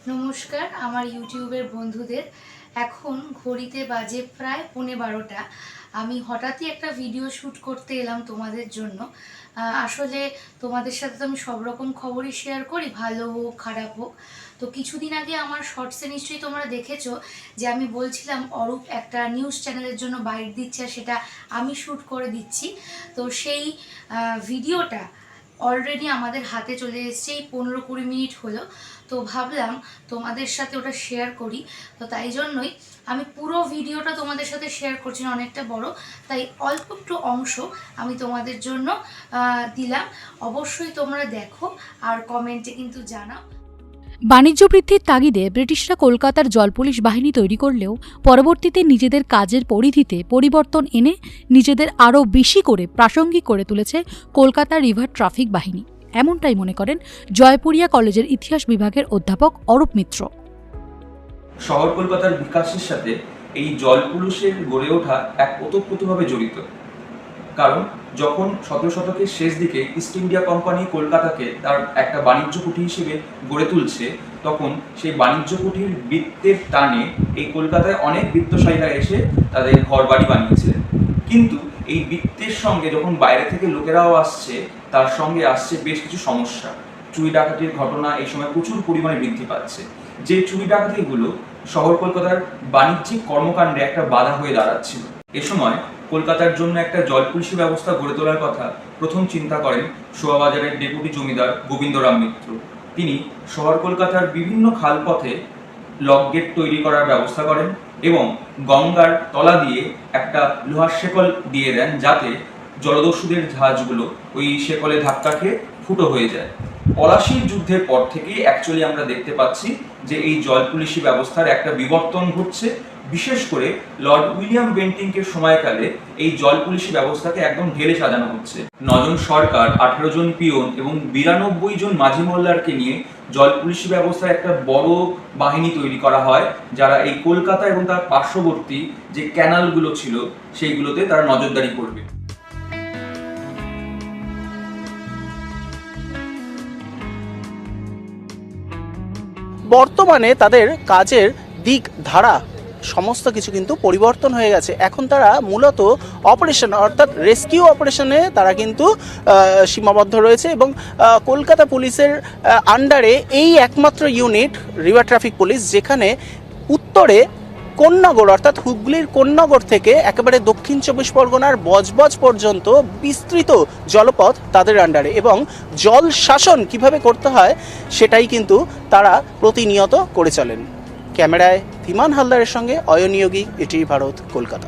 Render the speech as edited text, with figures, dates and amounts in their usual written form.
নমস্কার আমার ইউটিউবের বন্ধুদের। এখন ঘড়িতে বাজে প্রায় 11:15। আমি হঠাৎই একটা ভিডিও শ্যুট করতে এলাম তোমাদের জন্য। আসলে তোমাদের সাথে তো আমি সব রকম খবরই শেয়ার করি, ভালো হোক খারাপ হোক। তো কিছুদিন আগে আমার শর্টসে নিশ্চয়ই তোমরা দেখেছো যে আমি বলছিলাম অরূপ একটা নিউজ চ্যানেলের জন্য বাইট দিচ্ছে আর সেটা আমি শ্যুট করে দিচ্ছি। তো সেই ভিডিওটা অলরেডি আমাদের হাতে চলে এসেছে, এই 15-20 মিনিট হলো। তো ভাবলাম তোমাদের সাথে ওটা শেয়ার করি। তো তাই জন্যই আমি পুরো ভিডিওটা তোমাদের সাথে শেয়ার করছি না, অনেকটা বড়, তাই অল্প একটু অংশ আমি তোমাদের জন্য দিলাম। অবশ্যই তোমরা দেখো আর কমেন্টে কিন্তু জানাও। বাণিজ্য বৃদ্ধির তাগিদে ব্রিটিশরা কলকাতার জলপুলিশ বাহিনী তৈরি করলেও পরবর্তীতে নিজেদের কাজের পরিধিতে পরিবর্তন এনে নিজেদের আরও বেশি করে প্রাসঙ্গিক করে তুলেছে কলকাতা রিভার ট্রাফিক বাহিনী। এমনটাই মনে করেন জয়পুরিয়া কলেজের ইতিহাস বিভাগের অধ্যাপক অরূপ মিত্র। শহর কলকাতার বিকাশের সাথে এই জলপুলিশের গড়ে ওঠা এক ওতপ্রোতভাবে জড়িত। কারণ যখন 17 শতকের শেষ দিকে ইস্ট ইন্ডিয়া কোম্পানি কলকাতাকে তার একটা বাণিজ্য কুঠি হিসেবে গড়ে তুলছে, তখন সেই বাণিজ্য কুঠির বৃত্তের টানে এই কলকাতায় অনেক বৃত্তশালীরা এসে তাদের ঘর বাড়ি বানিয়েছিলেন। কিন্তু এই বৃত্তের সঙ্গে যখন বাইরে থেকে লোকেরাও আসছে, তার সঙ্গে আসছে বেশ কিছু সমস্যা। চুরি ডাকাতির ঘটনা এই সময় প্রচুর পরিমাণে বৃদ্ধি পাচ্ছে। যে চুরি ডাকাতিগুলো শহর কলকাতার বাণিজ্যিক কর্মকাণ্ডে একটা বাধা হয়ে দাঁড়াচ্ছিল। এ সময় কলকাতার জন্য একটা জলপুলিশি ব্যবস্থা গড়ে তোলার কথা প্রথম চিন্তা করেন শোয়াবাজারের ডেপুটি জমিদার গোবিন্দরাম মিত্র। তিনি শহর কলকাতার বিভিন্ন খালপথে লক গেট তৈরি করার ব্যবস্থা করেন এবং গঙ্গার তলা দিয়ে একটা লোহার শেকল দিয়ে দেন, যাতে জলদস্যুদের জাহাজগুলো ওই শেকলে ধাক্কা খেয়ে ফুটো হয়ে যায়। পলাশির যুদ্ধের পর থেকেই অ্যাকচুয়ালি আমরা দেখতে পাচ্ছি যে এই জলপুলিশি ব্যবস্থার একটা বিবর্তন ঘটছে। বিশেষ করে লর্ড উইলিয়াম বেন্টিংকের সময়কালে এই জলপুলিশি ব্যবস্থাকে একদম ঢেলে সাজানো হচ্ছে। 9 জন সরকার, 18 জন পিয়ন এবং 92 জন মাঝি মোল্লারকে নিয়ে জলপুলিশি ব্যবস্থার একটা বড় বাহিনী তৈরি করা হয়, যারা এই কলকাতা এবং তার পার্শ্ববর্তী যে ক্যানালগুলো ছিল সেইগুলোতে তারা নজরদারি করবে। বর্তমানে তাদের কাজের দিক ধারা সমস্ত কিছু কিন্তু পরিবর্তন হয়ে গেছে। এখন তারা মূলত অপারেশন অর্থাৎ রেস্কিউ অপারেশনে তারা কিন্তু সীমাবদ্ধ রয়েছে এবং কলকাতা পুলিশের আন্ডারে এই একমাত্র ইউনিট রিভার ট্রাফিক পুলিশ, যেখানে উত্তরে কোন্নগর অর্থাৎ হুগলির কোন্নগর থেকে একেবারে দক্ষিণ 24 পরগনার বজবজ পর্যন্ত বিস্তৃত জলপথ তাদের আন্ডারে, এবং জল শাসন কিভাবে করতে হয় সেটাই কিন্তু তারা প্রতিনিয়ত করে চলেন। ক্যামেরায় ধীমান হালদারের সঙ্গে অয়ন নিয়োগী, এটিভি ভারত, কলকাতা।